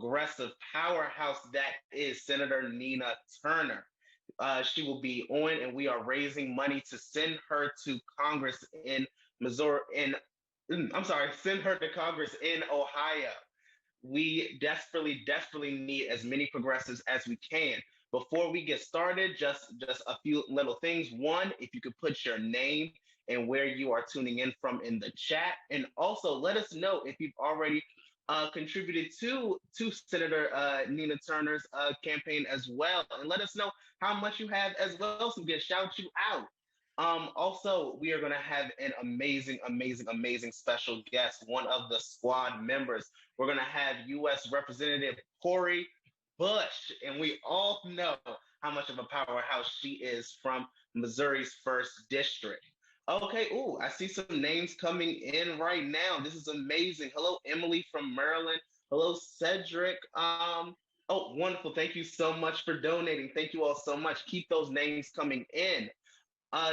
progressive powerhouse that is Senator Nina Turner. She will be on, and we are raising money to send her to Congress in Missouri. I'm sorry, send her to Congress in Ohio. We desperately need as many progressives as we can. Before we get started, just a few little things. One, if you could put your name and where you are tuning in from in the chat, and also let us know if you've already contributed to Senator Nina Turner's campaign as well, and let us know how much you have as well, so we can shout you out. Also, we are going to have an amazing special guest, one of the squad members. We're going to have U.S. Representative Cori Bush, and we all know how much of a powerhouse she is from Missouri's first district. Okay, ooh, I see some names coming in right now. This is amazing. Hello, Emily from Maryland. Hello, Cedric. Oh, wonderful. Thank you so much for donating. Thank you all so much. Keep those names coming in.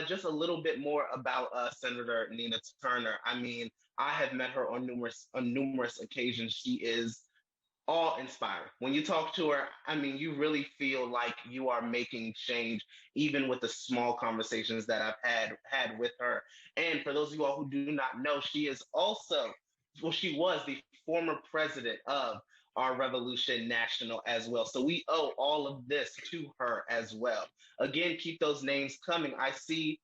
Just a little bit more about Senator Nina Turner. I mean, I have met her on numerous occasions. She is awe-inspiring. When you talk to her, I mean, you really feel like you are making change, even with the small conversations that I've had with her. And for those of you all who do not know, she is also, well, she was the former president of our Revolution National as well. So we owe all of this to her as well. Again, keep those names coming. I see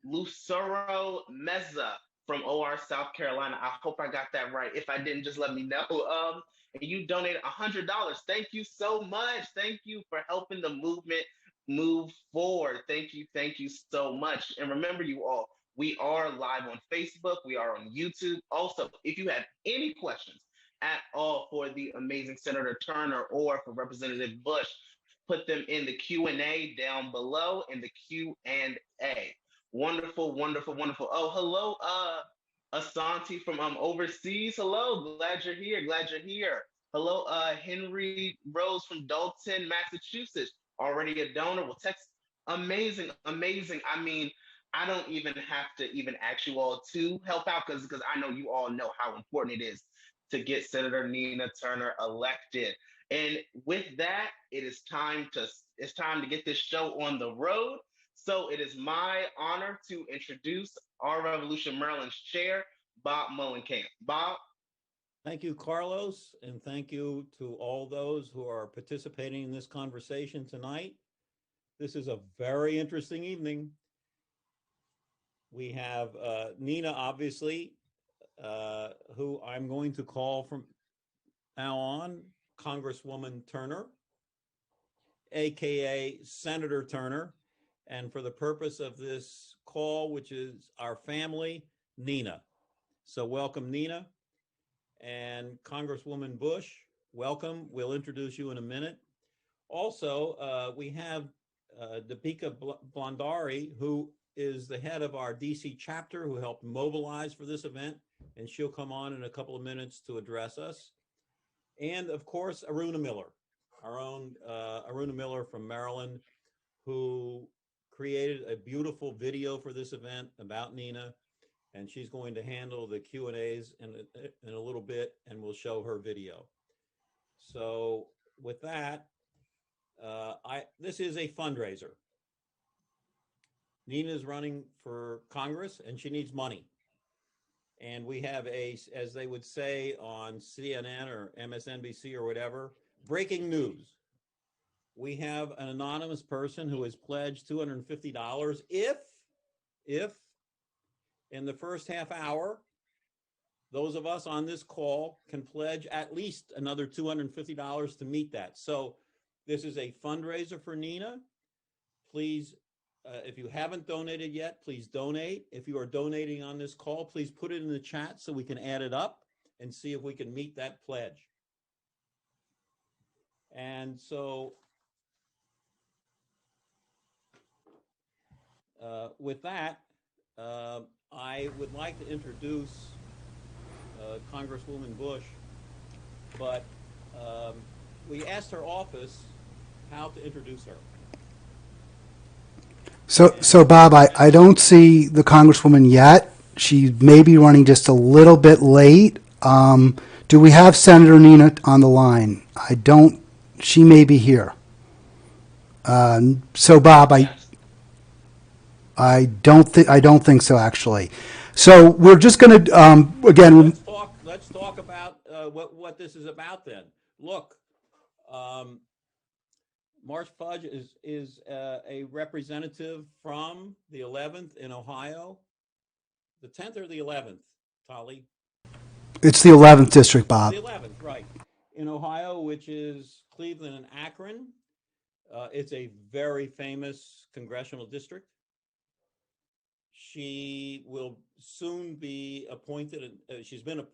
Lucero Meza from OR, South Carolina. I hope I got that right. If I didn't, just let me know. And you donated $100. Thank you so much. Thank you for helping the movement move forward. Thank you so much. And remember, you all, we are live on Facebook. We are on YouTube. Also, if you have any questions at all for the amazing Senator Turner or for Representative Bush, put them in the Q&A down below in the Q&A. Wonderful. Oh, hello, Asante from overseas. Hello, glad you're here. Hello, Henry Rose from Dalton, Massachusetts. Already a donor. Well, text. Amazing. I mean, I don't even have to even ask you all to help out because I know you all know how important it is to get Senator Nina Turner elected. And with that, it's time to get this show on the road. So it is my honor to introduce our Revolution Maryland's chair, Bob Mullenkamp. Bob. Thank you, Carlos, and thank you to all those who are participating in this conversation tonight. This is a very interesting evening. We have Nina, obviously, who I'm going to call from now on Congresswoman Turner, aka Senator Turner, and for the purpose of this call, which is our family, Nina. So welcome, Nina. And Congresswoman Bush, welcome. We'll introduce you in a minute. Also, we have Depica Bhandari, who is the head of our DC chapter, who helped mobilize for this event, and she'll come on in a couple of minutes to address us. And of course, Aruna Miller, our own Aruna Miller from Maryland, who created a beautiful video for this event about Nina, and she's going to handle the Q&As in a little bit, and we'll show her video. So with that, this is a fundraiser. Nina's running for Congress, and she needs money. And we have as they would say on CNN or MSNBC or whatever, breaking news. We have an anonymous person who has pledged $250 if in the first half hour, those of us on this call can pledge at least another $250 to meet that. So this is a fundraiser for Nina. Please, if you haven't donated yet, please donate. If you are donating on this call, please put it in the chat so we can add it up and see if we can meet that pledge. And so with that, I would like to introduce Congresswoman Bush, but we asked her office how to introduce her. So Bob, I don't see the Congresswoman yet. She may be running just a little bit late. Do we have Senator Nina on the line? I don't. She may be here. So Bob, Yes. I don't think so actually. So we're just going to Well, again. let's talk about what this is about then. Look, um, March Fudge is a representative from the 11th in Ohio, the 10th or the 11th, Tolly? It's the 11th district, The Bob. 11th, right, in Ohio, which is Cleveland and Akron. It's a very famous congressional district. She will soon be appointed. She's been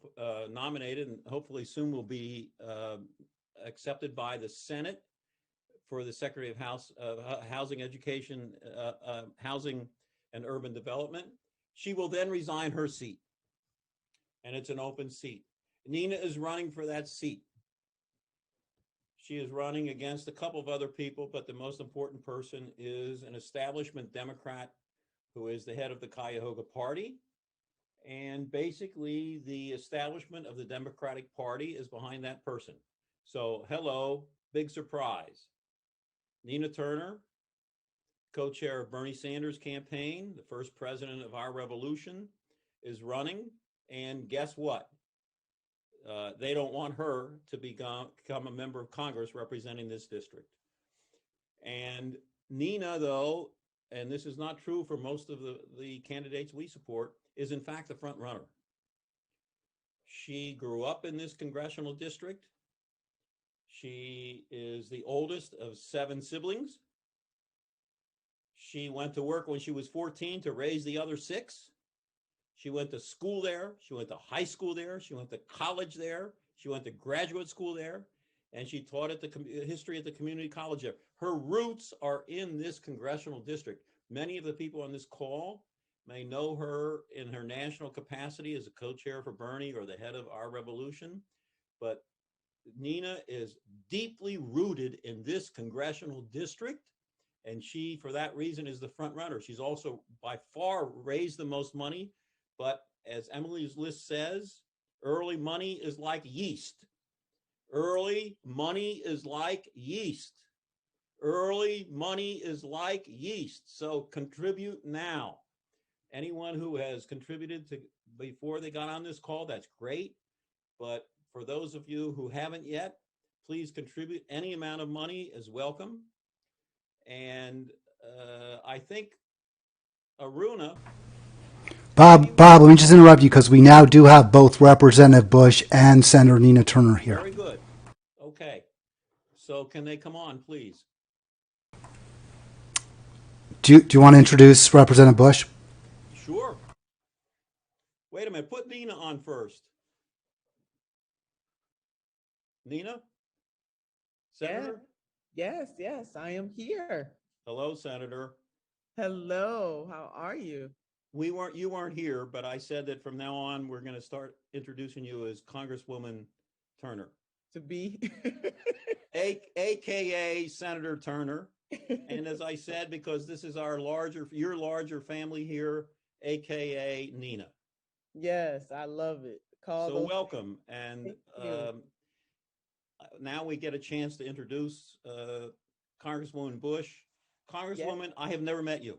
nominated, and hopefully soon will be accepted by the Senate for the Secretary of Housing, Education, Housing and Urban Development. She will then resign her seat, and it's an open seat. Nina is running for that seat. She is running against a couple of other people, but the most important person is an establishment Democrat who is the head of the Cuyahoga Party. And basically, the establishment of the Democratic Party is behind that person. So, hello, big surprise. Nina Turner, co-chair of Bernie Sanders' campaign, the first president of our revolution, is running. And guess what? They don't want her to become a member of Congress representing this district. And Nina, though, and this is not true for most of the candidates we support, is in fact the front runner. She grew up in this congressional district. She is the oldest of 7 siblings. She went to work when she was 14 to raise the other 6. She went to school there. She went to high school there. She went to college there. She went to graduate school there. And she taught at the history at the community college there. Her roots are in this congressional district. Many of the people on this call may know her in her national capacity as a co-chair for Bernie or the head of our revolution. But Nina is deeply rooted in this congressional district. And she, for that reason, is the front runner. She's also by far raised the most money. But as Emily's list says, early money is like yeast. Early money is like yeast. Early money is like yeast. So contribute now. Anyone who has contributed to before they got on this call, that's great. But for those of you who haven't yet, please contribute. Any amount of money is welcome. And I think Aruna. Bob, let me just interrupt you because we now do have both Representative Bush and Senator Nina Turner here. Very good. Okay. So can they come on, please? Do you want to introduce Representative Bush? Sure. Wait a minute. Put Nina on first. Nina? Senator? Yes, I am here. Hello, Senator. Hello, how are you? You weren't here, but I said that from now on we're going to start introducing you as Congresswoman Turner. To be AKA Senator Turner. And as I said, because this is your larger family here, AKA Nina. Yes, I love it. So welcome. And now we get a chance to introduce Congresswoman Bush. Congresswoman, yes. I have never met you.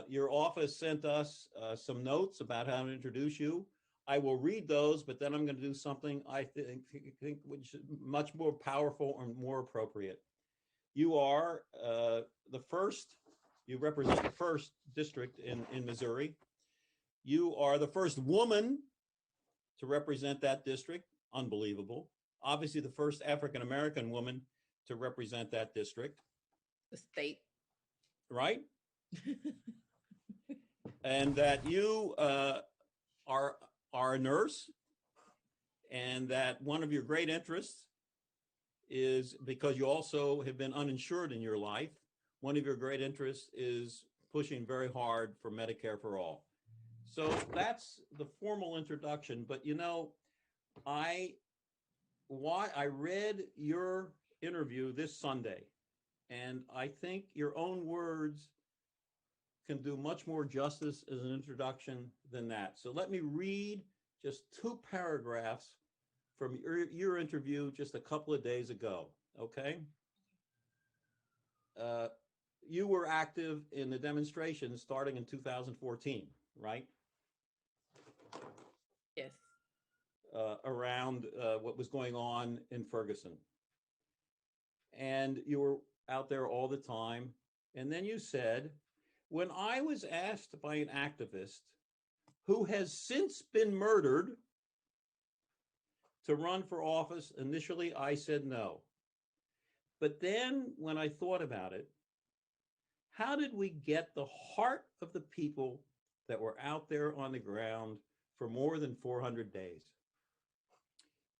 Your office sent us some notes about how to introduce you. I will read those, but then I'm going to do something I think which is much more powerful and more appropriate. You are you represent the 1st district in Missouri. You are the first woman to represent that district. Unbelievable. Obviously, the first African-American woman to represent that district. The state. Right? And that you are a nurse, and that one of your great interests is, because you also have been uninsured in your life, one of your great interests is pushing very hard for Medicare for all. So that's the formal introduction. But I read your interview this Sunday, and I think your own words can do much more justice as an introduction than that. So let me read just two paragraphs from your interview just a couple of days ago. Okay. Uh, you were active in the demonstrations starting in 2014, right? Yes. Around what was going on in Ferguson. And you were out there all the time. And then you said, when I was asked by an activist who has since been murdered to run for office, initially I said no. But then when I thought about it, how did we get the heart of the people that were out there on the ground for more than 400 days?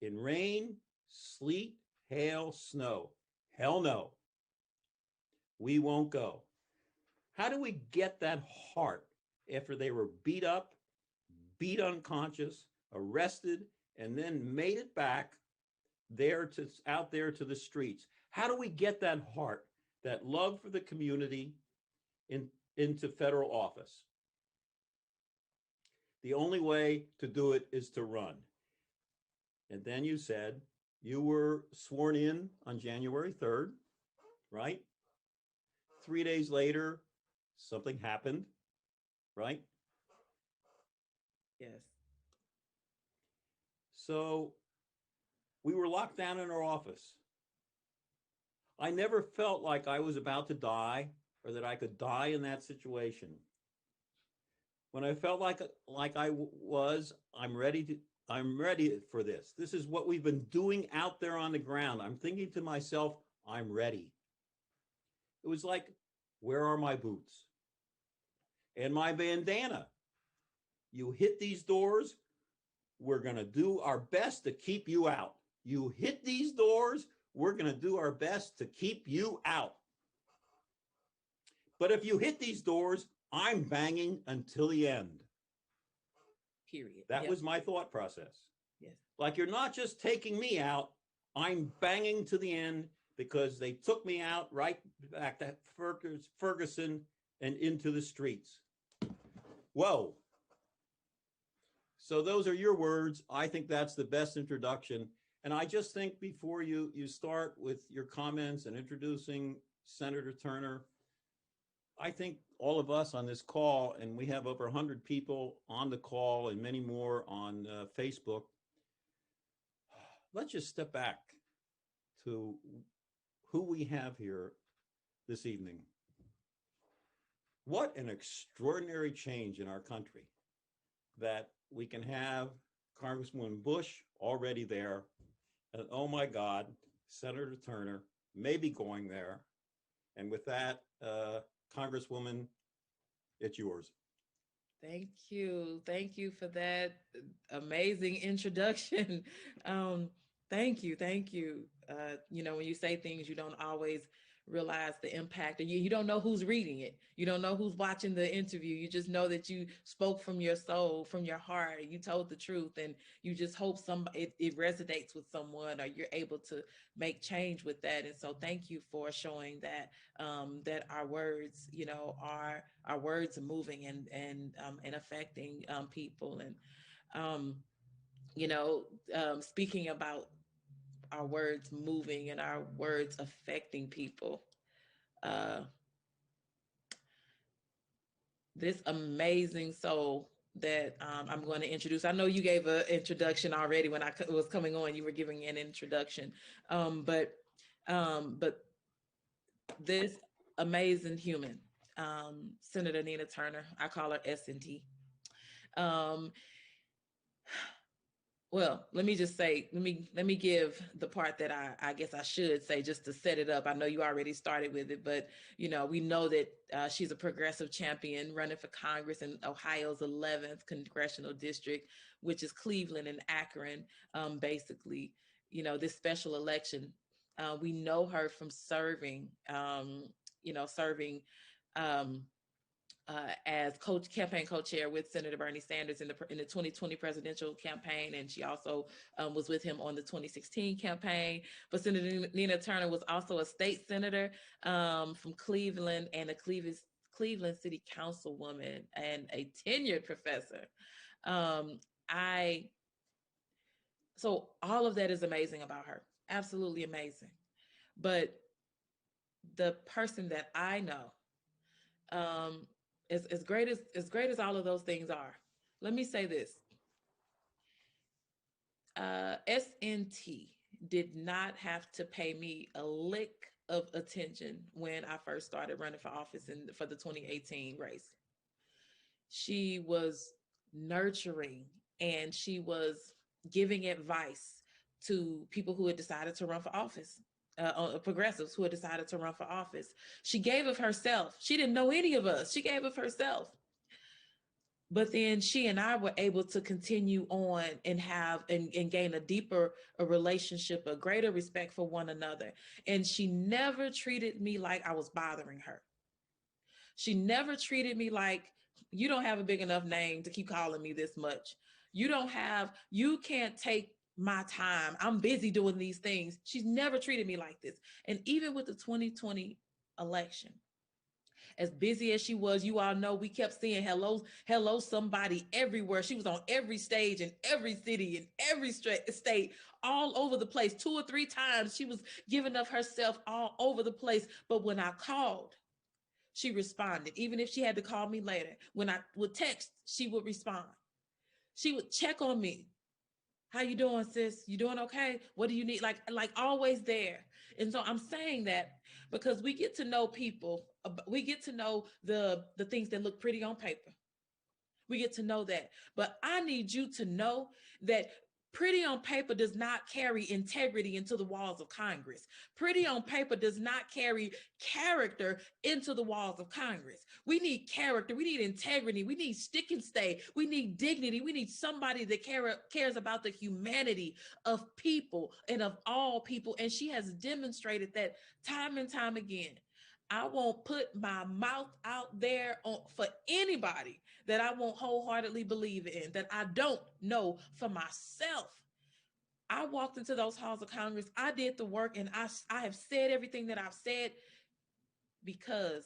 In rain, sleet, hail, snow. Hell no. We won't go. How do we get that heart after they were beat up, beat unconscious, arrested, and then made it back there to out there to the streets? How do we get that heart, that love for the community into federal office? The only way to do it is to run. And then you said you were sworn in on January 3rd, right? 3 days later, something happened, right? Yes. So we were locked down in our office. I never felt like I was about to die or that I could die in that situation. When I felt like I was, I'm ready for this. This is what we've been doing out there on the ground. I'm thinking to myself, I'm ready. It was like, where are my boots? And my bandana. You hit these doors, we're going to do our best to keep you out. You hit these doors, we're going to do our best to keep you out. But if you hit these doors, I'm banging until the end. Period. That Yep. was my thought process. Yes. Like, you're not just taking me out, I'm banging to the end because they took me out right back to Ferguson and into the streets. Whoa. So those are your words. I think that's the best introduction. And I just think before you start with your comments and introducing Senator Turner, I think all of us on this call, and we have over 100 people on the call and many more on Facebook, let's just step back to who we have here this evening. What an extraordinary change in our country that we can have Congresswoman Bush already there. And oh my God, Senator Turner may be going there. And with that, Congresswoman, it's yours. Thank you. Thank you for that amazing introduction. Thank you. Thank you. When you say things, you don't always realize the impact, and you don't know who's reading it. You don't know who's watching the interview. You just know that you spoke from your soul, from your heart. You told the truth, and you just hope it resonates with someone, or you're able to make change with that. And so, thank you for showing that that our words, our words are moving and affecting people. And speaking about our words moving and our words affecting people. Uh, this amazing soul that I'm going to introduce. I know you gave an introduction already when I was coming on. You were giving an introduction, but this amazing human, Senator Nina Turner, I call her S&T. Well, let me just say, let me give the part that I guess I should say just to set it up. I know you already started with it, but we know that she's a progressive champion running for Congress in Ohio's 11th congressional district, which is Cleveland and Akron. Basically, this special election, we know her from serving, serving. As campaign co-chair with Senator Bernie Sanders in the 2020 presidential campaign, and she also was with him on the 2016 campaign. But Senator Nina Turner was also a state senator from Cleveland and a Cleveland City Councilwoman and a tenured professor. So all of that is amazing about her. Absolutely amazing. But the person that I know, as great as all of those things are, let me say this. SNT did not have to pay me a lick of attention when I first started running for office for the 2018 race. She was nurturing and she was giving advice to people who had decided to run for office, progressives who had decided to run for office. She gave of herself. She didn't know any of us. She gave of herself. But then she and I were able to continue on and have and gain a deeper a relationship, a greater respect for one another. And she never treated me like I was bothering her. She never treated me like, you don't have a big enough name to keep calling me this much. You can't take my time. I'm busy doing these things. She's never treated me like this. And even with the 2020 election, as busy as she was, you all know we kept seeing hello somebody everywhere. She was on every stage in every city in every state, all over the place. 2 or 3 times she was giving of herself all over the place. But when I called, she responded. Even if she had to call me later, when I would text, she would respond. She would check on me. How you doing, sis? You doing okay? What do you need? Like always there. And so I'm saying that because we get to know people, we get to know the things that look pretty on paper. We get to know that. But I need you to know that pretty on paper does not carry integrity into the walls of Congress. Pretty on paper does not carry character into the walls of Congress. We need character. We need integrity. We need stick and stay. We need dignity. We need somebody that cares about the humanity of people and of all people. And she has demonstrated that time and time again. I won't put my mouth out there for anybody that I won't wholeheartedly believe in, that I don't know for myself. I walked into those halls of Congress. I did the work, and I have said everything that I've said because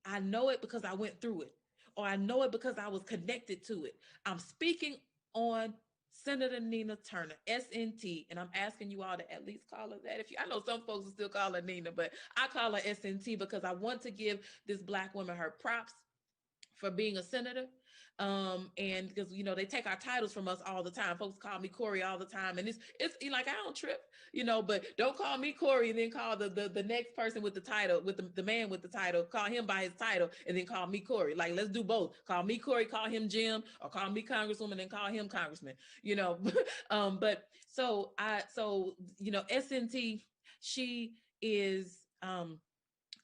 I know it, because I went through it, or I know it because I was connected to it. I'm speaking on Senator Nina Turner, SNT, and I'm asking you all to at least call her that. I know some folks will still call her Nina, but I call her SNT because I want to give this Black woman her props for being a senator. And because they take our titles from us all the time. Folks call me Corey all the time, and it's like, I don't trip, but don't call me Corey and then call the next person with the title, with the man with the title, call him by his title and then call me Corey. Like, let's do both. Call me Corey, call him Jim, or call me Congresswoman and call him Congressman. But SNT, she is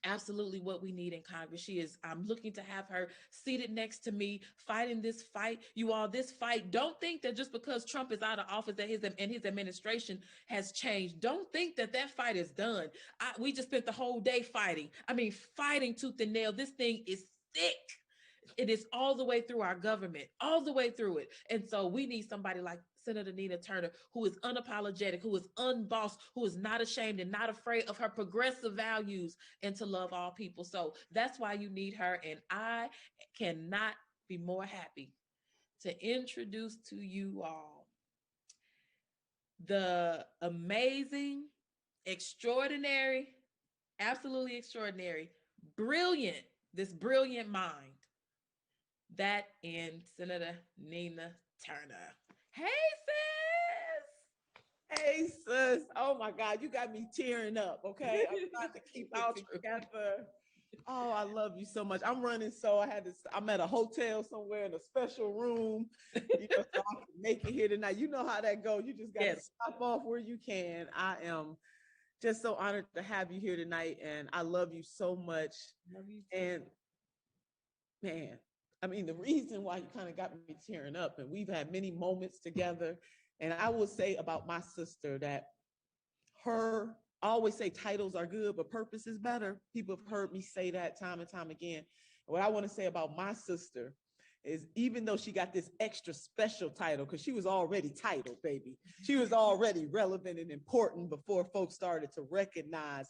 absolutely what we need in Congress. I'm looking to have her seated next to me, fighting this fight. You all, this fight, don't think that just because Trump is out of office that his administration has changed. Don't think that fight is done. We just spent the whole day fighting. Fighting tooth and nail. This thing is thick. It is all the way through our government, all the way through it. And so we need somebody like Senator Nina Turner, who is unapologetic, who is unbossed, who is not ashamed and not afraid of her progressive values, and to love all people. So that's why you need her. And I cannot be more happy to introduce to you all the amazing, extraordinary, absolutely extraordinary, this brilliant mind, that in Senator Nina Turner. Hey, sis. Hey, sis. Oh my God, you got me tearing up. Okay, I'm trying to keep it together. Oh, I love you so much. I'm running, so I'm at a hotel somewhere in a special room, so I can make it here tonight. You know how that goes. You just got to stop off where you can. I am just so honored to have you here tonight, and I love you so much. Love you too. And man, the reason why you kind of got me tearing up, and we've had many moments together, and I will say about my sister that I always say titles are good, but purpose is better. People have heard me say that time and time again. And what I want to say about my sister is, even though she got this extra special title, because she was already titled, baby. She was already relevant and important before folks started to recognize,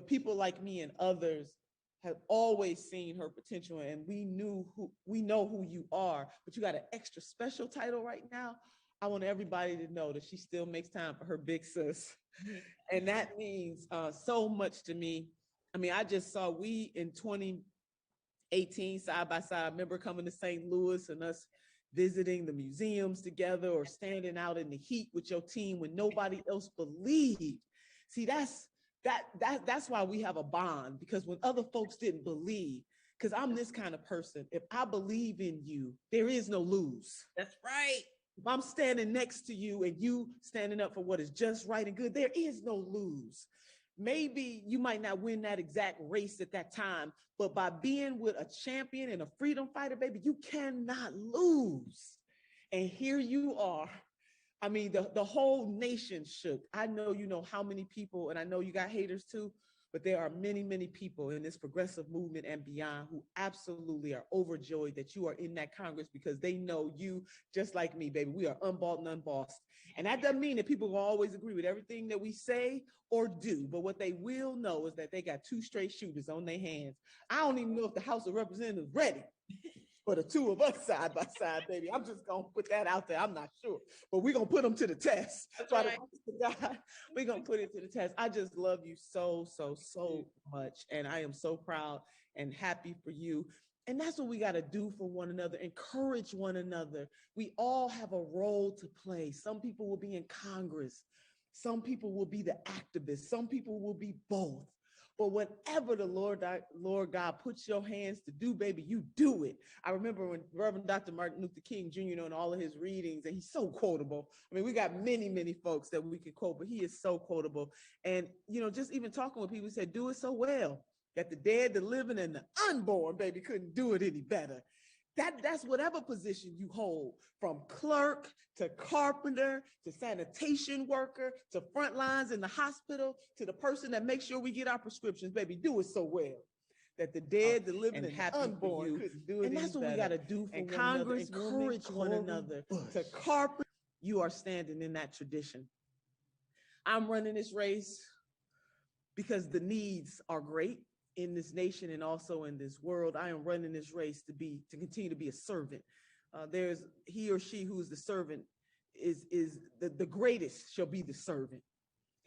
people like me and others have always seen her potential, and we know who you are, but you got an extra special title right now. I want everybody to know that she still makes time for her big sis. And that means so much to me. I mean, I just saw we in 2018 side by side. I remember coming to St. Louis and us visiting the museums together or standing out in the heat with your team when nobody else believed. See, that's why we have a bond, because when other folks didn't believe, because I'm this kind of person, if I believe in you, there is no lose. That's right. If I'm standing next to you and you standing up for what is just right and good, there is no lose. Maybe you might not win that exact race at that time, but by being with a champion and a freedom fighter, baby, you cannot lose. And here you are. I mean, the whole nation shook. I know you know how many people, and I know you got haters too, but there are many, many people in this progressive movement and beyond who absolutely are overjoyed that you are in that Congress, because they know you just like me, baby. We are unbought and unbossed. And that doesn't mean that people will always agree with everything that we say or do, but what they will know is that they got two straight shooters on their hands. I don't even know if the House of Representatives is ready for the two of us side by side, baby. I'm just gonna put that out there. I'm not sure, but we're gonna put them to the test. That's By right. the grace of God, we're gonna put it to the test. I just love you so, so, so much, and I am so proud and happy for you. And that's what we got to do for one another, encourage one another. We all have a role to play. Some people will be in Congress, some people will be the activists, some people will be both. But whatever the Lord God puts your hands to do, baby, you do it. I remember when Reverend Dr. Martin Luther King Jr., in all of his readings, and he's so quotable. I mean, we got many, many folks that we could quote, but he is so quotable. And, just even talking with people, said, do it so well that the dead, the living, and the unborn, baby, couldn't do it any better. That's whatever position you hold, from clerk to carpenter to sanitation worker to front lines in the hospital to the person that makes sure we get our prescriptions, baby, do it so well that the dead, the living, and the unborn couldn't do it. And that's what we got to do for Congress, encourage one another to carpet. You are standing in that tradition. I'm running this race because the needs are great in this nation and also in this world. I am running this race to continue to be a servant. There's he or she who's the servant is the greatest shall be the servant.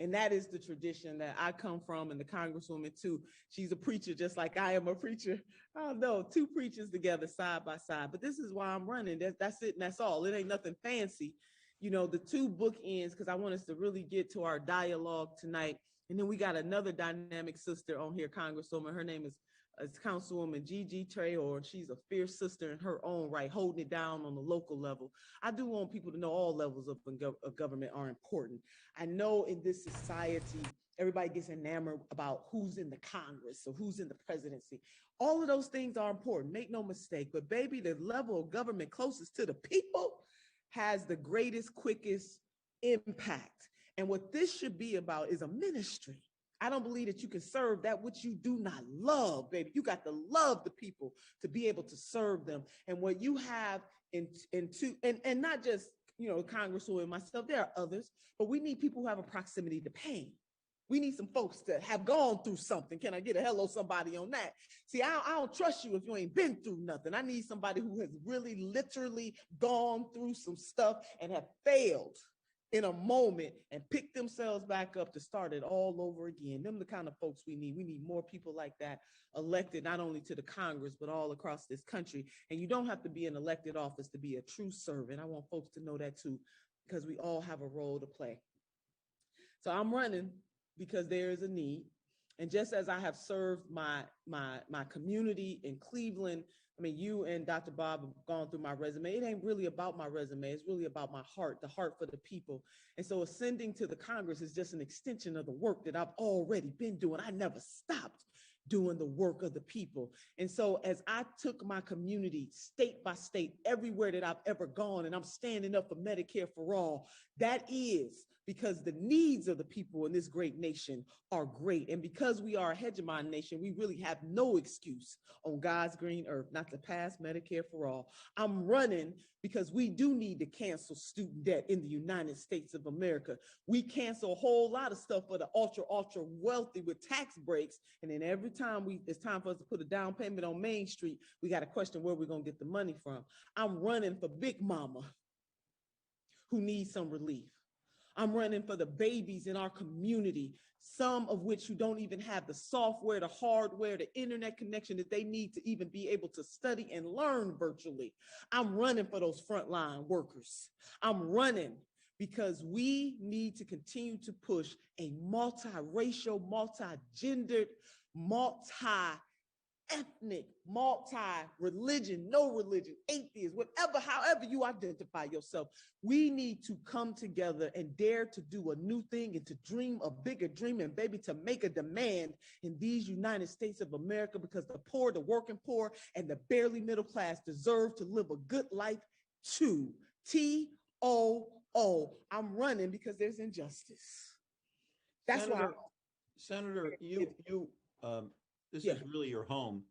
And that is the tradition that I come from, and the Congresswoman too. She's a preacher just like I am a preacher. Oh no, two preachers together side by side. But this is why I'm running. That's it, and that's all. It ain't nothing fancy. The two bookends, because I want us to really get to our dialogue tonight. And then we got another dynamic sister on here, Congresswoman. Her name is Councilwoman Gigi Treyor. She's a fierce sister in her own right, holding it down on the local level. I do want people to know all levels of government are important. I know in this society, everybody gets enamored about who's in the Congress or who's in the presidency. All of those things are important, make no mistake. But baby, the level of government closest to the people has the greatest, quickest impact. And what this should be about is a ministry. I don't believe that you can serve that which you do not love, baby. You got to love the people to be able to serve them. And what you have and not just, Congresswoman and myself, there are others, but we need people who have a proximity to pain. We need some folks to have gone through something. Can I get a hello somebody on that? See, I don't trust you if you ain't been through nothing. I need somebody who has really literally gone through some stuff and have failed in a moment and pick themselves back up to start it all over again. Them the kind of folks we need. We need more people like that elected, not only to the Congress, but all across this country. And you don't have to be in elected office to be a true servant. I want folks to know that too, because we all have a role to play. So I'm running because there is a need. And just as I have served my community in Cleveland, I mean, you and Dr. Bob have gone through my resume. It ain't really about my resume. It's really about my heart, the heart for the people. And so ascending to the Congress is just an extension of the work that I've already been doing. I never stopped doing the work of the people. And so as I took my community state by state, everywhere that I've ever gone, and I'm standing up for Medicare for all, that is because the needs of the people in this great nation are great. And because we are a hegemon nation, we really have no excuse on God's green earth not to pass Medicare for all. I'm running because we do need to cancel student debt in the United States of America. We cancel a whole lot of stuff for the ultra wealthy with tax breaks. And then every time it's time for us to put a down payment on Main Street, we got to question where we're going to get the money from. I'm running for Big Mama who needs some relief. I'm running for the babies in our community, some of which who don't even have the software, the hardware, the internet connection that they need to even be able to study and learn virtually. I'm running for those frontline workers. I'm running because we need to continue to push a multiracial, multi-gendered, multi-ethnic, multi-religion, no religion, atheist, whatever, however you identify yourself. We need to come together and dare to do a new thing and to dream a bigger dream and baby to make a demand in these United States of America, because the poor, the working poor, and the barely middle class deserve to live a good life too. TOO. I'm running because there's injustice. That's Senator, why. Senator, this Yeah. is really your home,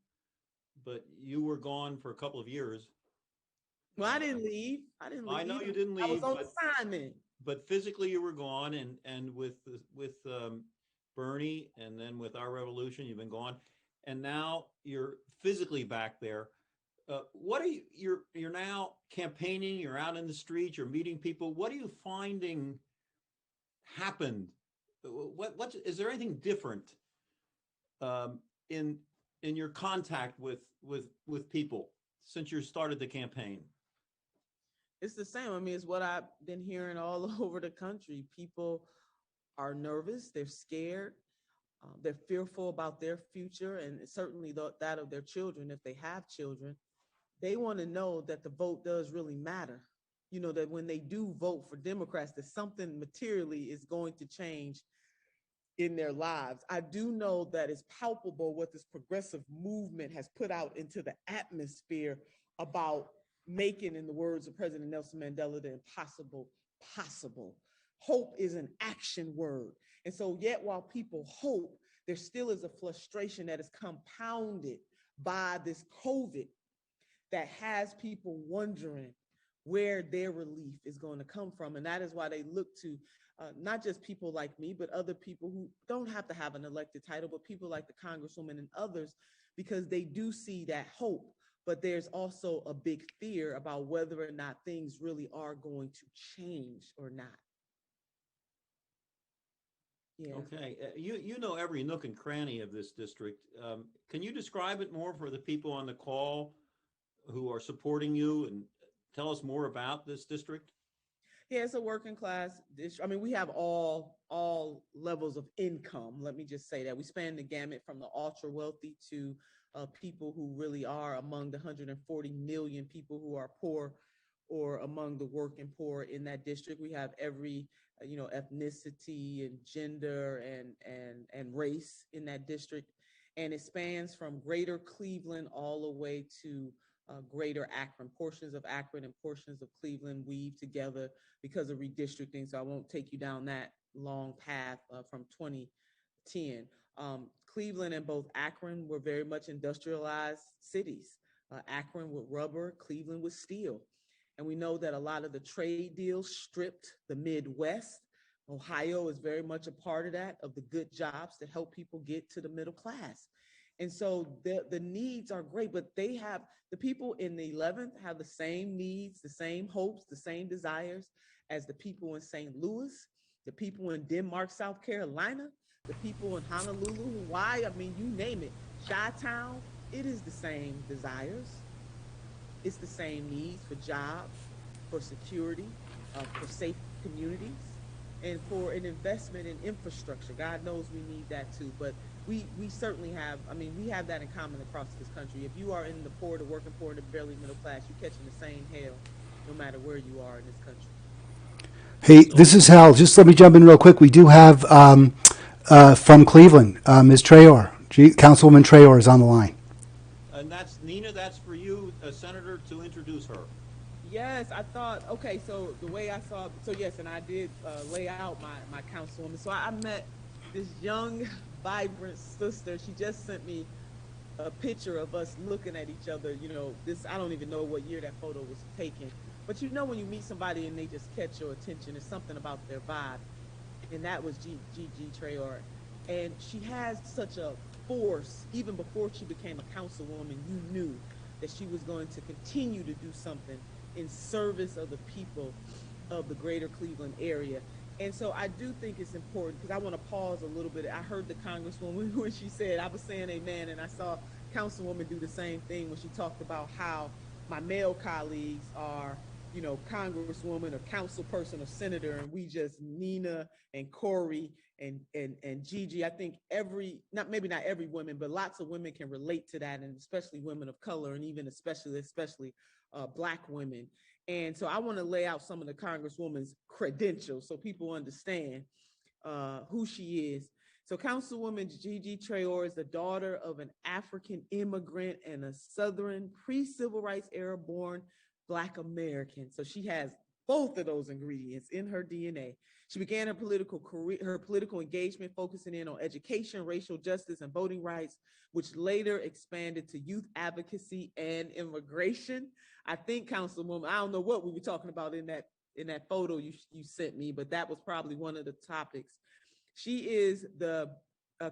but you were gone for a couple of years. Well, I didn't leave. I know you didn't I was leave, on assignment. but physically you were gone, and with Bernie, and then with our revolution, you've been gone, and now you're physically back there. What are you're now campaigning? You're out in the streets. You're meeting people. What are you finding happened? What is there anything different um, in your contact with people since you started the campaign? It's the same. I mean, it's what I've been hearing all over the country. People are nervous. They're scared. They're fearful about their future, and certainly that of their children, if they have children. They want to know that the vote does really matter. You know, that when they do vote for Democrats, that something materially is going to change in their lives. I do know that it's palpable what this progressive movement has put out into the atmosphere about making, in the words of President Nelson Mandela, the impossible possible. Hope is an action word. And so yet while people hope, there still is a frustration that is compounded by this COVID that has people wondering where their relief is going to come from. And that is why they look to not just people like me, but other people who don't have to have an elected title, but people like the Congresswoman and others, because they do see that hope. But there's also a big fear about whether or not things really are going to change or not. Yeah. Okay, you know every nook and cranny of this district. Can you describe it more for the people on the call who are supporting you, and tell us more about this district? Yeah, it's a working class district. I mean, we have all levels of income. Let me just say that we span the gamut from the ultra wealthy to people who really are among the 140 million people who are poor or among the working poor in that district. We have every ethnicity and gender and race in that district, and it spans from Greater Cleveland all the way to Greater Akron. Portions of Akron and portions of Cleveland weave together because of redistricting. So I won't take you down that long path from 2010. Cleveland and both Akron were very much industrialized cities. Akron with rubber, Cleveland with steel. And we know that a lot of the trade deals stripped the Midwest. Ohio is very much a part of that, of the good jobs that help people get to the middle class. And so the needs are great, but the people in the 11th have the same needs, the same hopes, the same desires as the people in St. Louis, the people in Denmark, South Carolina, the people in Honolulu, Hawaii. I mean, you name it. Chi-Town, it is the same desires. It's the same needs for jobs, for security, for safe communities, and for an investment in infrastructure. God knows we need that too, but we certainly have. I mean, we have that in common across this country. If you are in the poor, the working poor, and the barely middle class, you're catching the same hell, no matter where you are in this country. Hey, this is Hal. Just let me jump in real quick. We do have from Cleveland, Ms. Trayor. Councilwoman Trayor is on the line. And that's Nina. That's for you, Senator, to introduce her. Yes, I thought, okay, so the way I saw, so yes, and I did lay out my councilwoman. So I met this young, vibrant sister. She just sent me a picture of us looking at each other. I don't even know what year that photo was taken. But when you meet somebody and they just catch your attention, it's something about their vibe. And that was Gigi Trayor. And she has such a force, even before she became a councilwoman, you knew that she was going to continue to do something in service of the people of the greater Cleveland area. And so I do think it's important, because I want to pause a little bit. I heard the Congresswoman when she said, I was saying amen, and I saw Councilwoman do the same thing when she talked about how my male colleagues are, you know, Congresswoman or council person or senator, and we just Nina and Corey and Gigi. I think maybe not every woman, but lots of women can relate to that, and especially women of color, and even especially Black women. And so I want to lay out some of the Congresswoman's credentials so people understand who she is. So Councilwoman Gigi Traore is the daughter of an African immigrant and a Southern pre-civil rights era born Black American. So she has both of those ingredients in her DNA. She began her political engagement focusing in on education, racial justice, and voting rights, which later expanded to youth advocacy and immigration. I think, Councilwoman, I don't know what we were talking about in that photo you sent me, but that was probably one of the topics. She is the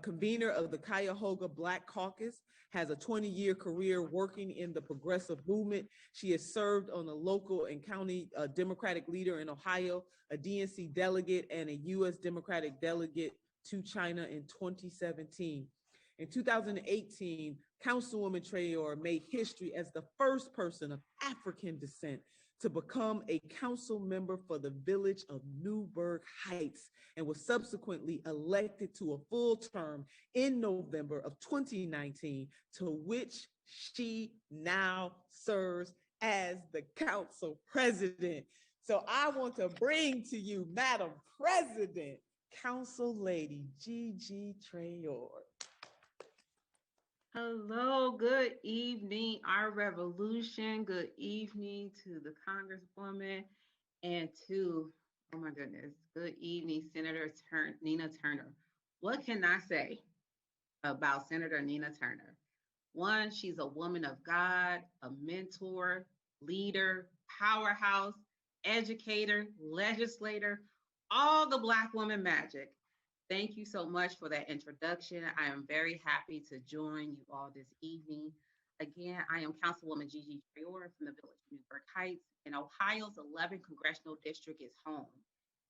convener of the Cuyahoga Black Caucus, has a 20-year career working in the progressive movement. She has served on the local and county Democratic leader in Ohio, a DNC delegate, and a U.S. Democratic delegate to China in 2017. In 2018, Councilwoman Traore made history as the first person of African descent to become a council member for the village of Newburgh Heights, and was subsequently elected to a full term in November of 2019, to which she now serves as the council president. So I want to bring to you, Madam President, Council Lady Gigi Traore. Hello, good evening, our revolution. Good evening to the Congresswoman and to, oh my goodness, good evening, Senator Nina Turner. What can I say about Senator Nina Turner? One, she's a woman of God, a mentor, leader, powerhouse, educator, legislator, all the Black woman magic. Thank you so much for that introduction. I am very happy to join you all this evening. Again, I am Councilwoman Gigi Traore from the village of Newburgh Heights, and Ohio's 11th congressional district is home.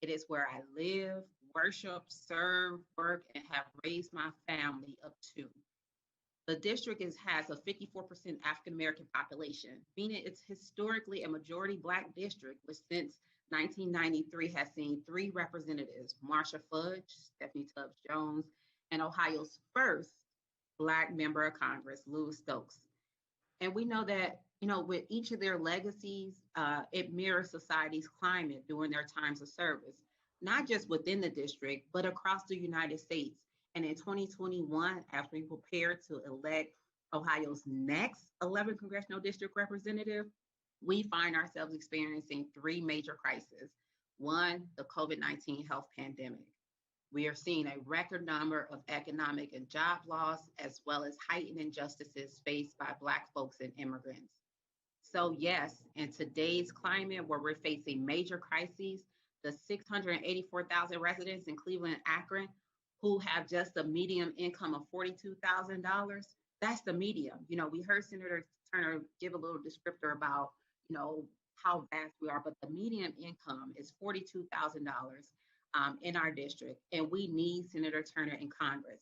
It is where I live, worship, serve, work, and have raised my family up to. The district has a 54% African-American population, meaning it's historically a majority Black district, which since 1993 has seen 3 representatives, Marsha Fudge, Stephanie Tubbs Jones, and Ohio's first Black member of Congress, Louis Stokes. And we know that, you know, with each of their legacies, it mirrors society's climate during their times of service, not just within the district, but across the United States. And in 2021, as we prepare to elect Ohio's next 11th congressional district representative, we find ourselves experiencing 3 major crises. One, the COVID-19 health pandemic. We are seeing a record number of economic and job loss, as well as heightened injustices faced by Black folks and immigrants. So yes, in today's climate where we're facing major crises, the 684,000 residents in Cleveland and Akron who have just a median income of $42,000, that's the medium. You know, we heard Senator Turner give a little descriptor about, you know, how vast we are, but the median income is $42,000 in our district, and we need Senator Turner in Congress.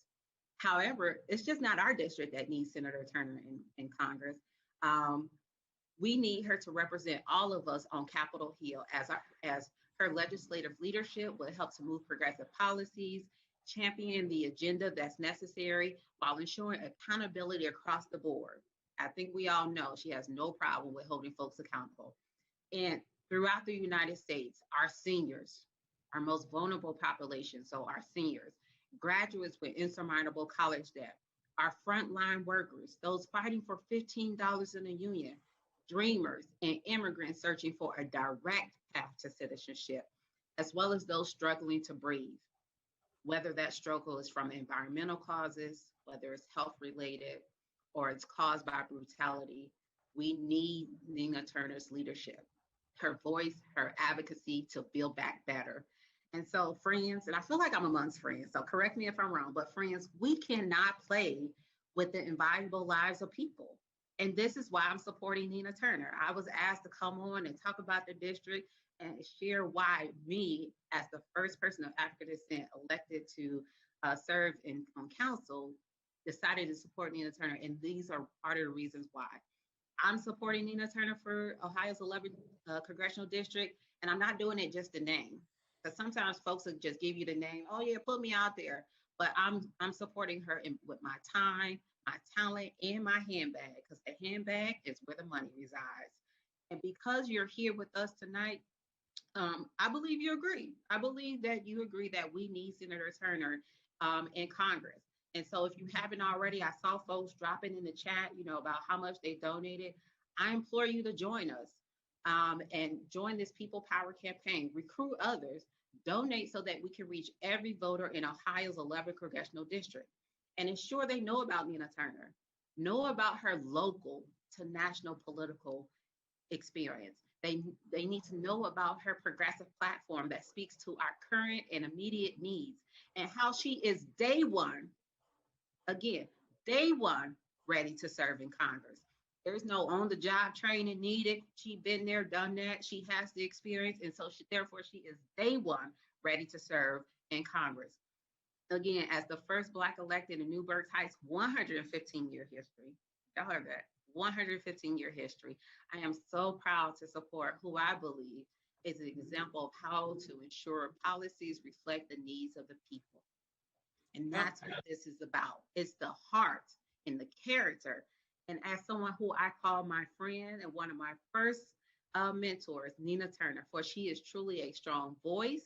However, it's just not our district that needs Senator Turner in Congress. We need her to represent all of us on Capitol Hill, as her legislative leadership will help to move progressive policies, champion the agenda that's necessary while ensuring accountability across the board. I think we all know she has no problem with holding folks accountable. And throughout the United States, our seniors, our most vulnerable population, so our seniors, graduates with insurmountable college debt, our frontline workers, those fighting for $15 in a union, dreamers and immigrants searching for a direct path to citizenship, as well as those struggling to breathe. Whether that struggle is from environmental causes, whether it's health related, or it's caused by brutality, we need Nina Turner's leadership, her voice, her advocacy to build back better. And so, friends, and I feel like I'm amongst friends, so correct me if I'm wrong, but friends, we cannot play with the invaluable lives of people. And this is why I'm supporting Nina Turner. I was asked to come on and talk about the district and share why me, as the first person of African descent elected to serve on council, decided to support Nina Turner. And these are part of the reasons why. I'm supporting Nina Turner for Ohio's 11th congressional district, and I'm not doing it just to name. Because sometimes folks will just give you the name, oh yeah, put me out there. But I'm supporting her with my time, my talent, and my handbag, because the handbag is where the money resides. And because you're here with us tonight, I believe you agree. I believe that you agree that we need Senator Turner in Congress. And so if you haven't already, I saw folks dropping in the chat, about how much they donated. I implore you to join us and join this People Power campaign. Recruit others, donate so that we can reach every voter in Ohio's 11th congressional district and ensure they know about Nina Turner, know about her local to national political experience. They need to know about her progressive platform that speaks to our current and immediate needs and how she is day one, again, day one, ready to serve in Congress. There's no on the job training needed. She's been there, done that. She has the experience. And so therefore she is day one ready to serve in Congress. Again, as the first Black elected in Newburgh Heights 115-year history, y'all heard that, 115-year history, I am so proud to support who I believe is an example of how to ensure policies reflect the needs of the people. And that's what this is about. It's the heart and the character. And as someone who I call my friend and one of my first mentors, Nina Turner, for she is truly a strong voice.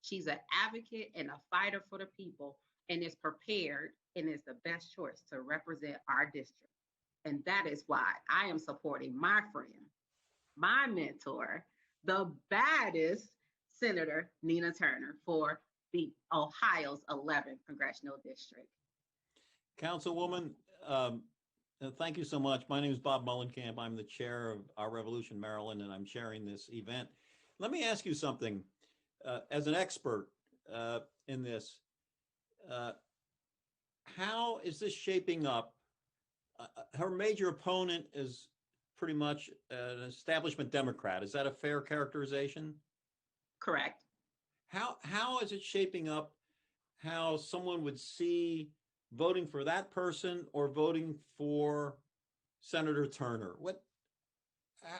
She's an advocate and a fighter for the people and is prepared and is the best choice to represent our district. And that is why I am supporting my friend, my mentor, the baddest Senator Nina Turner for the Ohio's 11th congressional district. Councilwoman, thank you so much. My name is Bob Mullenkamp. I'm the chair of Our Revolution Maryland, and I'm chairing this event. Let me ask you something. As an expert in this, how is this shaping up? Her major opponent is pretty much an establishment Democrat. Is that a fair characterization? Correct. How is it shaping up how someone would see voting for that person or voting for Senator Turner?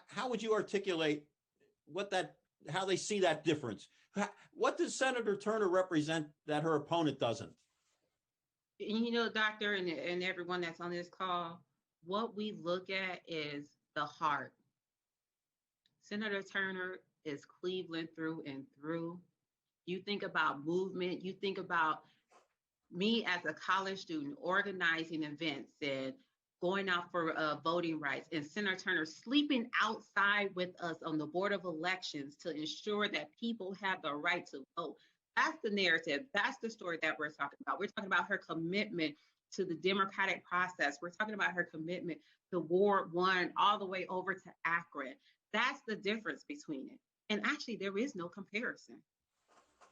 How would you articulate how they see that difference? What does Senator Turner represent that her opponent doesn't? Doctor, and everyone that's on this call, what we look at is the heart. Senator Turner is Cleveland through and through. You think about movement, you think about me as a college student organizing events and going out for voting rights, and Senator Turner sleeping outside with us on the Board of Elections to ensure that people have the right to vote. That's the narrative. That's the story that we're talking about. We're talking about her commitment to the democratic process. We're talking about her commitment to Ward 1 all the way over to Akron. That's the difference between it. And actually, there is no comparison.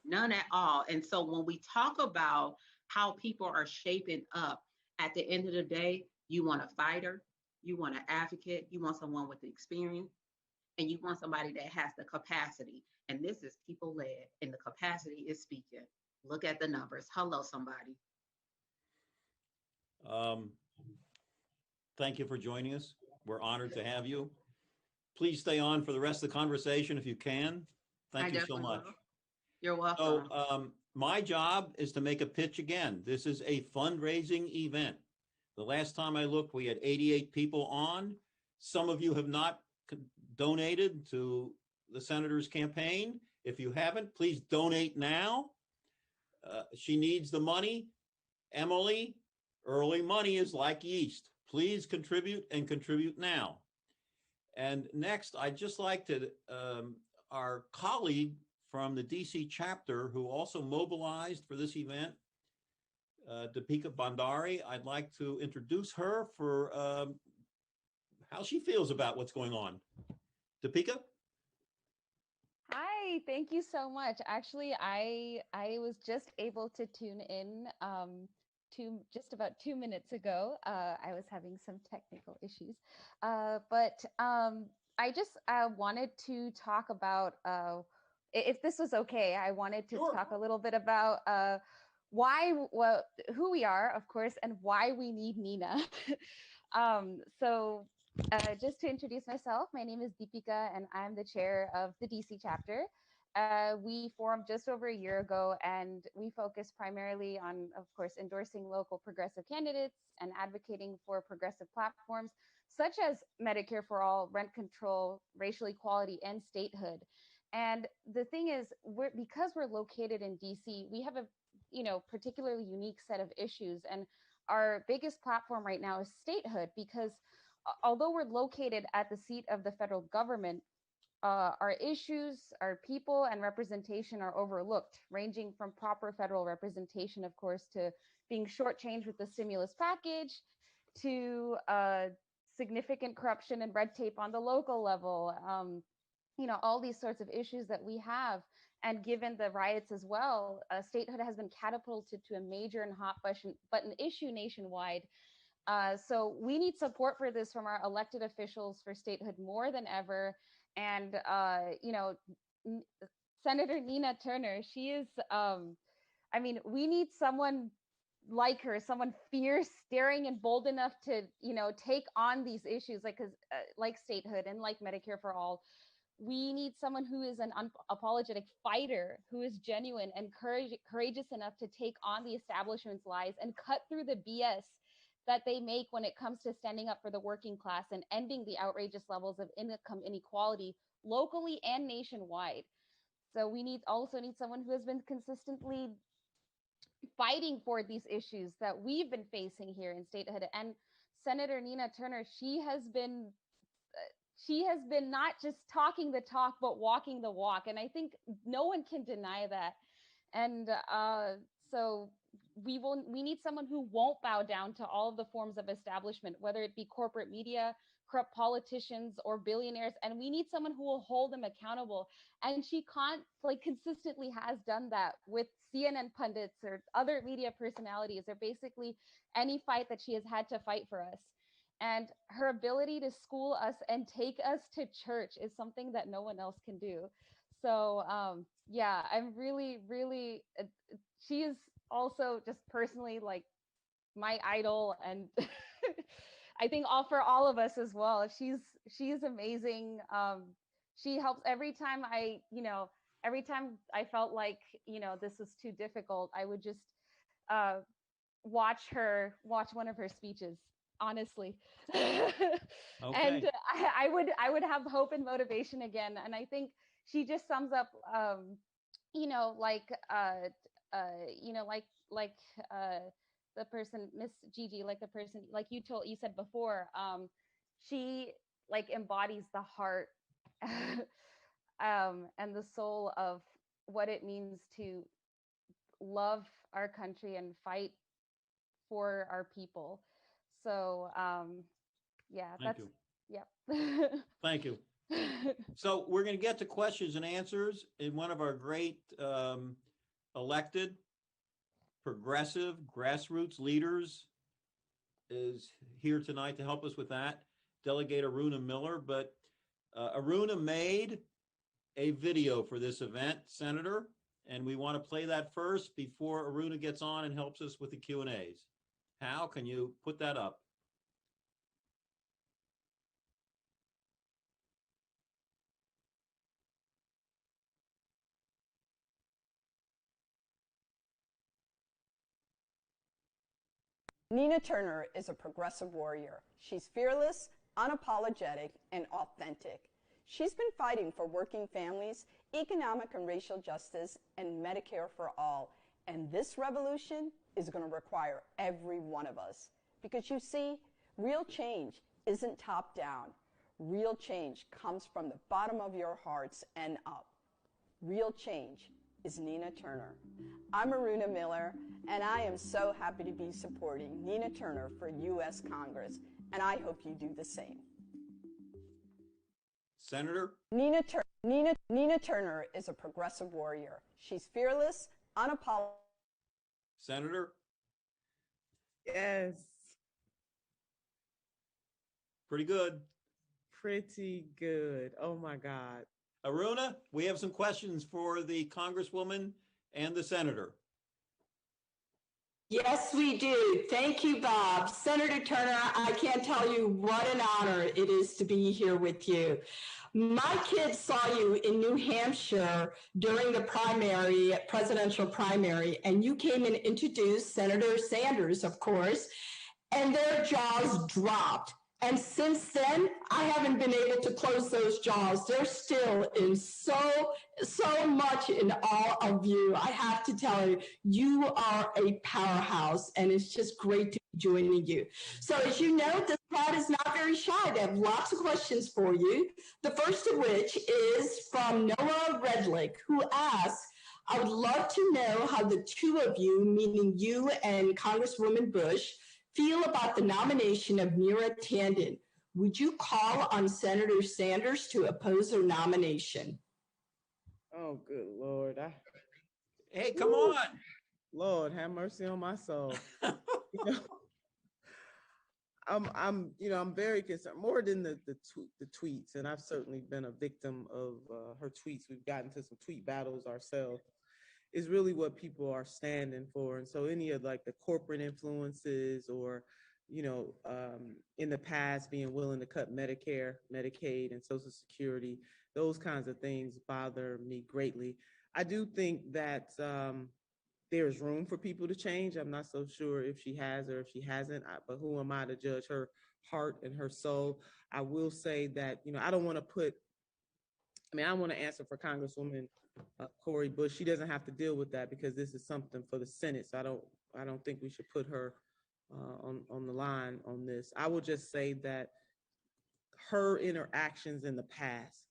None at all. And so when we talk about how people are shaping up, at the end of the day, you want a fighter, you want an advocate, you want someone with the experience, and you want somebody that has the capacity. And this is people led, and the capacity is speaking. Look at the numbers. Hello, somebody. Thank you for joining us. We're honored to have you. Please stay on for the rest of the conversation if you can. Thank you so much. You're welcome. So my job is to make a pitch again. This is a fundraising event. The last time I looked, we had 88 people on. Some of you have not donated to the senator's campaign. If you haven't, please donate now. She needs the money. Emily, early money is like yeast. Please contribute and contribute now. And next, I'd just like to, our colleague from the DC chapter who also mobilized for this event, Depica Bhandari, I'd like to introduce her for how she feels about what's going on. Depica? Hi, Hey, thank you so much. Actually, I was just able to tune in just about 2 minutes ago. I was having some technical issues, but I just wanted to talk about if this was okay. I wanted to talk a little bit about who we are, of course, and why we need Nina. So just to introduce myself, my name is Depica, and I'm the chair of the DC chapter. We formed just over a year ago, and we focus primarily on, of course, endorsing local progressive candidates and advocating for progressive platforms such as Medicare for All, rent control, racial equality, and statehood. And the thing is, because we're located in DC, we have a particularly unique set of issues, and our biggest platform right now is statehood, because although we're located at the seat of the federal government, our issues, our people, and representation are overlooked, ranging from proper federal representation, of course, to being shortchanged with the stimulus package, to significant corruption and red tape on the local level. All these sorts of issues that we have. And given the riots as well, statehood has been catapulted to a major and hot button issue nationwide. So we need support for this from our elected officials for statehood more than ever. And, Senator Nina Turner, she is, we need someone like her, someone fierce, daring, and bold enough to, take on these issues like statehood and like Medicare for All. We need someone who is an unapologetic fighter, who is genuine and courageous enough to take on the establishment's lies and cut through the BS that they make when it comes to standing up for the working class and ending the outrageous levels of income inequality locally and nationwide. So we also need someone who has been consistently fighting for these issues that we've been facing here in statehood. And Senator Nina Turner, she has been not just talking the talk, but walking the walk. And I think no one can deny that. And so we need someone who won't bow down to all of the forms of establishment, whether it be corporate media, corrupt politicians, or billionaires. And we need someone who will hold them accountable. And she consistently has done that with CNN pundits or other media personalities, or basically any fight that she has had to fight for us. And her ability to school us and take us to church is something that no one else can do. So I'm really, really, she is also just personally like my idol, and I think for all of us as well. She's amazing. She helps every time I felt like, this was too difficult, I would just watch one of her speeches, honestly. Okay. And I would have hope and motivation again. And I think she just sums up, the person, Miss Gigi, like the person, like you said before, she embodies the heart and the soul of what it means to love our country and fight for our people. So Thank you. Yeah. Thank you. So we're going to get to questions and answers. And one of our great elected progressive grassroots leaders is here tonight to help us with that, Delegate Aruna Miller. But Aruna made a video for this event, Senator, and we want to play that first before Aruna gets on and helps us with the Q&As. Hal, can you put that up? Nina Turner is a progressive warrior. She's fearless, unapologetic, and authentic. She's been fighting for working families, economic and racial justice, and Medicare for all. And this revolution is going to require every one of us. Because you see, real change isn't top down. Real change comes from the bottom of your hearts and up. Real change is Nina Turner. I'm Aruna Miller, and I am so happy to be supporting Nina Turner for U.S. Congress, and I hope you do the same. Senator? Nina Turner Nina Turner is a progressive warrior. She's fearless, unapologetic. Senator? Yes. Pretty good. Pretty good. Oh my God. Aruna, we have some questions for the Congresswoman and the Senator. Yes, we do. Thank you, Bob. Senator Turner, I can't tell you what an honor it is to be here with you. My kids saw you in New Hampshire during the primary, presidential primary, and you came and introduced Senator Sanders, of course, and their jaws dropped. And since then, I haven't been able to close those jaws. They're still in so much in awe of you. I have to tell you, you are a powerhouse, and it's just great to be joining you. So as you know, this crowd is not very shy. They have lots of questions for you. The first of which is from Noah Redlick, who asks, I would love to know how the two of you, meaning you and Congresswoman Bush, feel about the nomination of Neera Tanden. Would you call on Senator Sanders to oppose her nomination? Oh, good Lord. Hey, come on. Lord, have mercy on my soul. I'm very concerned, more than the tweets, and I've certainly been a victim of her tweets. We've gotten to some tweet battles ourselves. Is really what people are standing for. And so any of like the corporate influences or, in the past being willing to cut Medicare, Medicaid, and Social Security, those kinds of things bother me greatly. I do think that there's room for people to change. I'm not so sure if she has or if she hasn't, but who am I to judge her heart and her soul? I will say that, I don't want to I want to answer for Congresswoman Cori Bush. She doesn't have to deal with that because this is something for the Senate. So I don't think we should put her on the line on this. I will just say that her interactions in the past,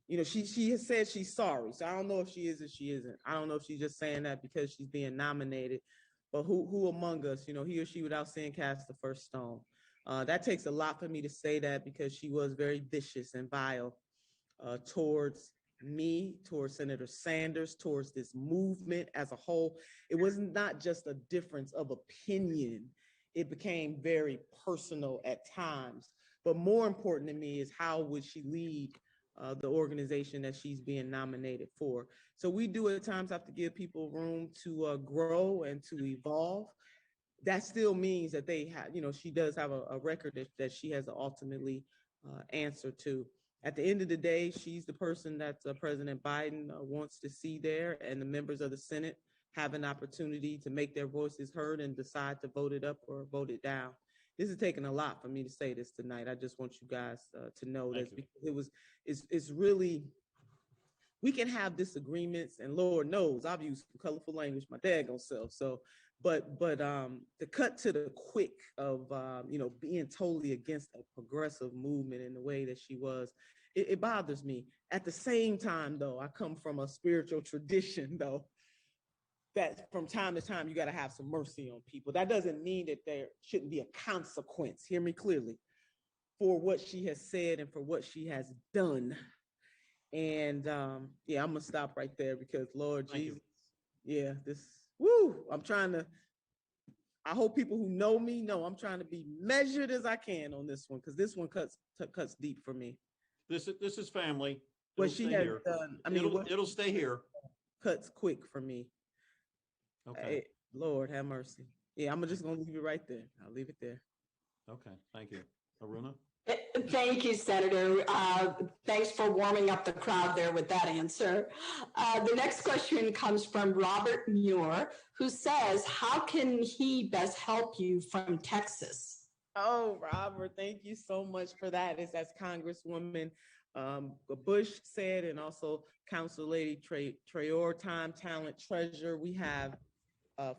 she has said she's sorry. So I don't know if she is or she isn't. I don't know if she's just saying that because she's being nominated. But who among us, he or she without sin cast the first stone. That takes a lot for me to say that because she was very vicious and vile towards me, towards Senator Sanders, towards this movement as a whole. It was not just a difference of opinion. It became very personal at times. But more important to me is how would she lead the organization that she's being nominated for. So we do at times have to give people room to grow and to evolve. That still means that they have, she does have a record that she has to ultimately answer to. At the end of the day, she's the person that President Biden wants to see there, and the members of the Senate have an opportunity to make their voices heard and decide to vote it up or vote it down. This is taking a lot for me to say this tonight. I just want you guys to know this because it's really, we can have disagreements, and Lord knows I've used some colorful language, my daggone self. So, but to cut to the quick of being totally against a progressive movement in the way that she was, it bothers me. At the same time, though, I come from a spiritual tradition, though, that from time to time you got to have some mercy on people. That doesn't mean that there shouldn't be a consequence. Hear me clearly, for what she has said and for what she has done. And I'm gonna stop right there because Lord Jesus, I hope people who know me know I'm trying to be measured as I can on this one because this one cuts deep for me. This is family. What she has done, it'll stay here. Cuts quick for me. Okay. Lord have mercy. Yeah, I'm just gonna leave it right there. I'll leave it there. Okay, thank you. Aruna? Thank you, Senator. Thanks for warming up the crowd there with that answer. The next question comes from Robert Muir, who says, how can he best help you from Texas? Oh, Robert, thank you so much for that. As Congresswoman Bush said, and also Council Lady Traore, time, talent, treasure. We have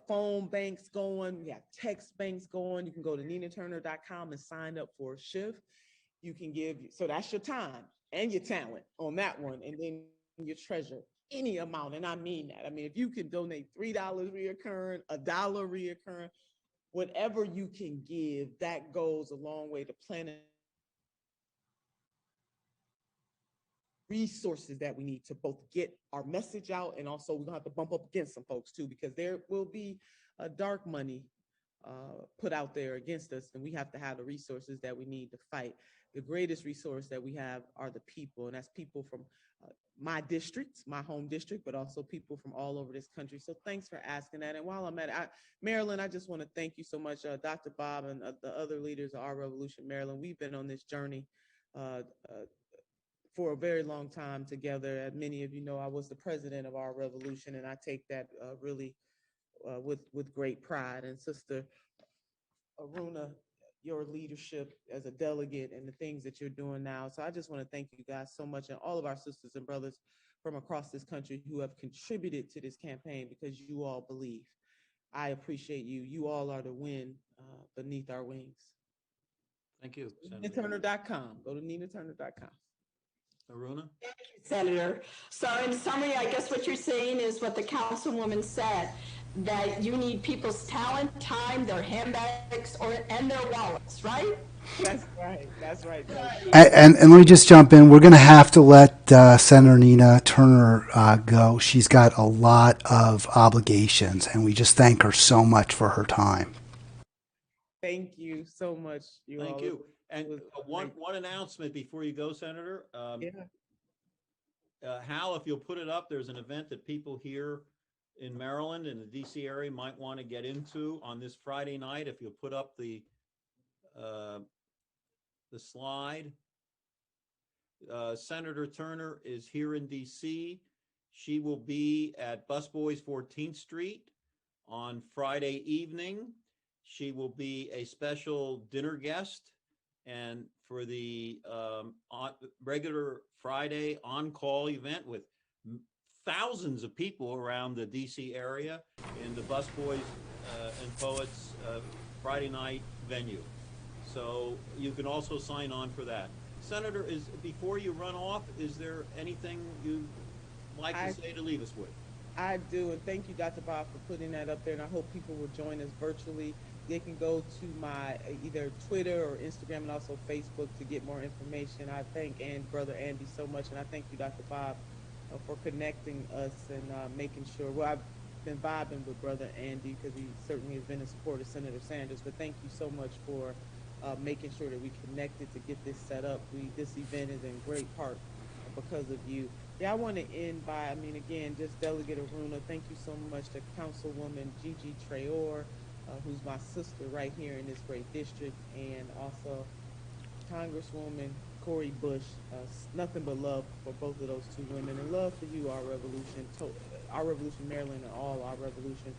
phone banks going. We have text banks going. You can go to ninaturner.com and sign up for a shift. You can so that's your time and your talent on that one. And then your treasure, any amount. And I mean that. I mean, if you can donate $3 reoccurring, $1 reoccurring, whatever you can give, that goes a long way to planning resources that we need to both get our message out, and also we're gonna have to bump up against some folks too, because there will be a dark money put out there against us, and we have to have the resources that we need to fight. The greatest resource that we have are the people, and that's people from my district, my home district, but also people from all over this country. So thanks for asking that. And while I'm at it, Marilyn, I just want to thank you so much, Dr. Bob and the other leaders of Our Revolution Maryland. We've been on this journey for a very long time together. As many of you know, I was the president of Our Revolution, and I take that really with great pride. And Sister Aruna, your leadership as a delegate and the things that you're doing now. So I just want to thank you guys so much, and all of our sisters and brothers from across this country who have contributed to this campaign, because you all believe. I appreciate you. You all are the wind beneath our wings. Thank you, NinaTurner.com. Go to NinaTurner.com. Aruna? Thank you, Senator. So in summary, I guess what you're saying is what the councilwoman said, that you need people's talent, time, their handbags, and their wallets, right? That's right. That's right. And let me just jump in. We're going to have to let Senator Nina Turner go. She's got a lot of obligations, and we just thank her so much for her time. Thank you so much. Thank you. And one announcement before you go, Senator. Hal, if you'll put it up, there's an event that people here in Maryland and the DC area might want to get into on this Friday night. If you'll put up the slide. Senator Turner is here in DC. She will be at Busboys 14th Street on Friday evening. She will be a special dinner guest, and for the regular Friday on-call event with thousands of people around the DC area in the Busboys and Poets Friday night venue. So you can also sign on for that. Senator, before you run off, is there anything you'd like to say to leave us with? I do, and thank you, Dr. Bob, for putting that up there, and I hope people will join us virtually. They can go to my either Twitter or Instagram and also Facebook to get more information. I thank Brother Andy so much, and I thank you, Dr. Bob, for connecting us and making sure. Well, I've been vibing with Brother Andy because he certainly has been in support of Senator Sanders, but thank you so much for making sure that we connected to get this set up. This event is in great part because of you. Yeah, I want to end by, again, just Delegate Aruna, thank you so much to Councilwoman Gigi Traore, who's my sister right here in this great district, and also Congresswoman Cori Bush. Nothing but love for both of those two women, and love for you, Our Revolution Maryland, and all Our Revolution.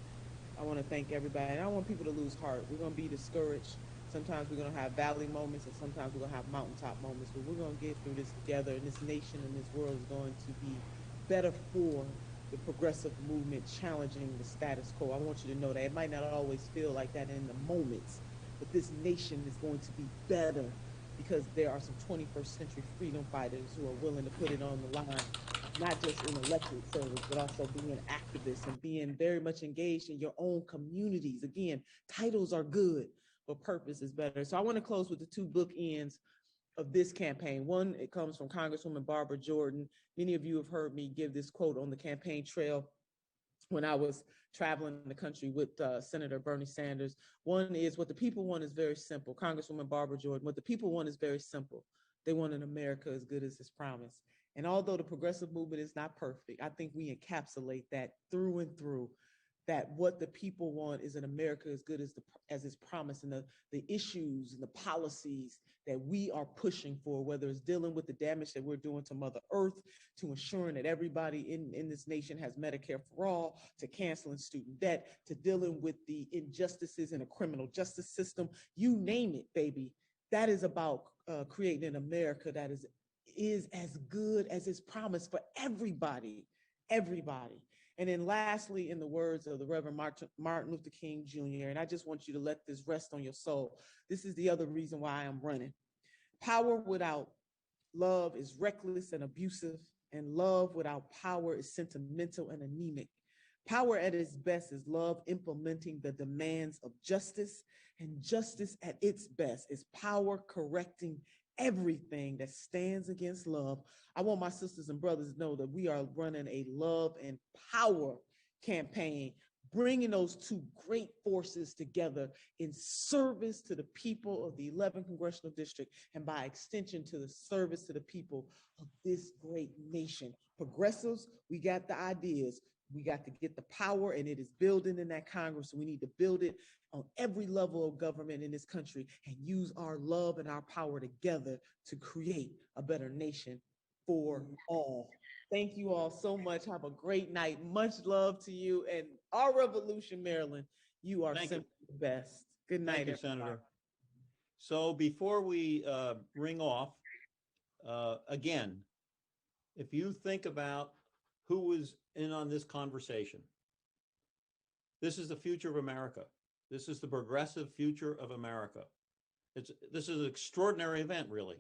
I want to thank everybody, and I don't want people to lose heart. We're going to be discouraged. Sometimes we're going to have valley moments, and sometimes we're going to have mountaintop moments, but we're going to get through this together, and this nation and this world is going to be better for the progressive movement challenging the status quo. I want you to know that it might not always feel like that in the moments, but this nation is going to be better because there are some 21st century freedom fighters who are willing to put it on the line, not just in elected service, but also being activists and being very much engaged in your own communities. Again, titles are good, but purpose is better. So I want to close with the two bookends of this campaign. One, it comes from Congresswoman Barbara Jordan. Many of you have heard me give this quote on the campaign trail when I was traveling the country with Senator Bernie Sanders. One is, what the people want is very simple. Congresswoman Barbara Jordan, what the people want is very simple. They want an America as good as its promise. And although the progressive movement is not perfect, I think we encapsulate that through and through, that what the people want is an America as good as its promise, and the issues and the policies that we are pushing for, whether it's dealing with the damage that we're doing to Mother Earth, to ensuring that everybody in this nation has Medicare for all, to canceling student debt, to dealing with the injustices in a criminal justice system, you name it, baby. That is about creating an America that is as good as its promise for everybody. And then lastly, in the words of the Reverend Martin Luther King Jr., and I just want you to let this rest on your soul. This is the other reason why I'm running. Power without love is reckless and abusive, and love without power is sentimental and anemic. Power at its best is love implementing the demands of justice, and justice at its best is power correcting everything that stands against love. I want my sisters and brothers to know that we are running a love and power campaign, bringing those two great forces together in service to the people of the 11th Congressional District, and by extension to the service to the people of this great nation. Progressives, we got the ideas. We got to get the power, and it is building in that Congress. We need to build it on every level of government in this country and use our love and our power together to create a better nation for all. Thank you all so much. Have a great night. Much love to you and our revolution, Maryland. You are simply the best. Good night, Thank you, Senator. So before we ring off, again, if you think about who was in on this conversation, this is the future of America. This is the progressive future of America. This is an extraordinary event, really.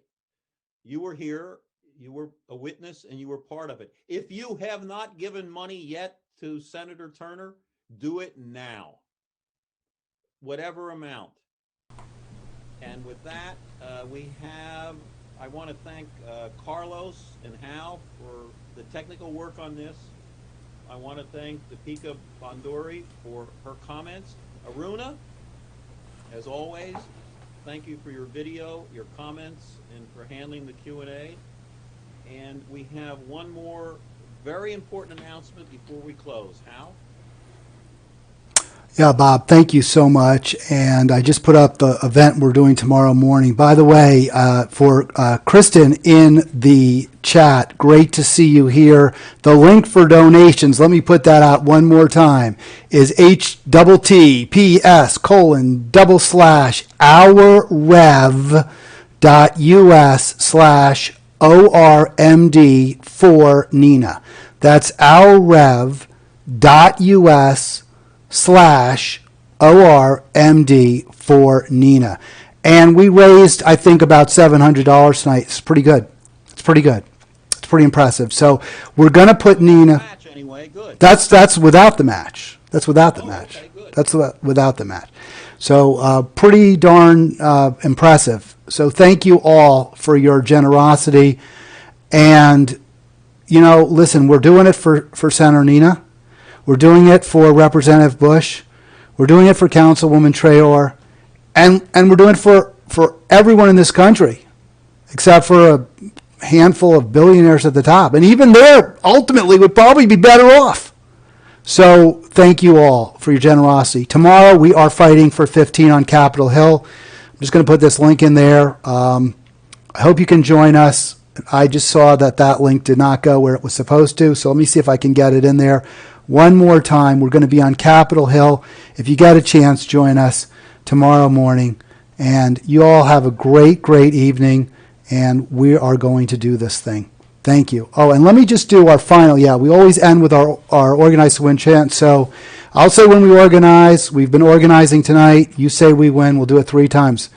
You were here, you were a witness, and you were part of it. If you have not given money yet to Senator Turner, do it now, whatever amount. And with that, I want to thank Carlos and Hal for the technical work on this. I want to thank Depica Bhandari for her comments. Aruna, as always, thank you for your video, your comments, and for handling the Q&A. And we have one more very important announcement before we close. Hal? Yeah, Bob, thank you so much. And I just put up the event we're doing tomorrow morning. By the way, for Kristen in the chat, great to see you here. The link for donations, let me put that out one more time, is https://ourrev.us/ORMD for Nina. That's ourrev.us/ORMD for Nina. And we raised, I think, about $700 tonight. It's pretty good. It's pretty good. It's pretty impressive. So we're going to put Nina. Match anyway. Good. That's without the match. That's without the match. Okay, good. That's without the match. So pretty darn impressive. So thank you all for your generosity. And, you know, listen, we're doing it for Senator Nina. We're doing it for Representative Bush. We're doing it for Councilwoman Traor. And we're doing it for everyone in this country, except for a handful of billionaires at the top. And even there, ultimately, would probably be better off. So thank you all for your generosity. Tomorrow, we are fighting for 15 on Capitol Hill. I'm just going to put this link in there. I hope you can join us. I just saw that link did not go where it was supposed to. So let me see if I can get it in there. One more time, we're going to be on Capitol Hill. If you get a chance, join us tomorrow morning. And you all have a great, great evening. And we are going to do this thing. Thank you. Oh, and let me just do our final. Yeah, we always end with our Organize to Win chant. So I'll say when we organize. We've been organizing tonight. You say we win. We'll do it 3 times.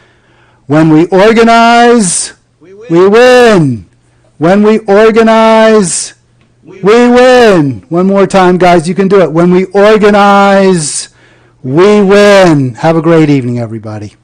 When we organize, we win. When we organize, we win. One more time, guys. You can do it. When we organize, we win. Have a great evening, everybody.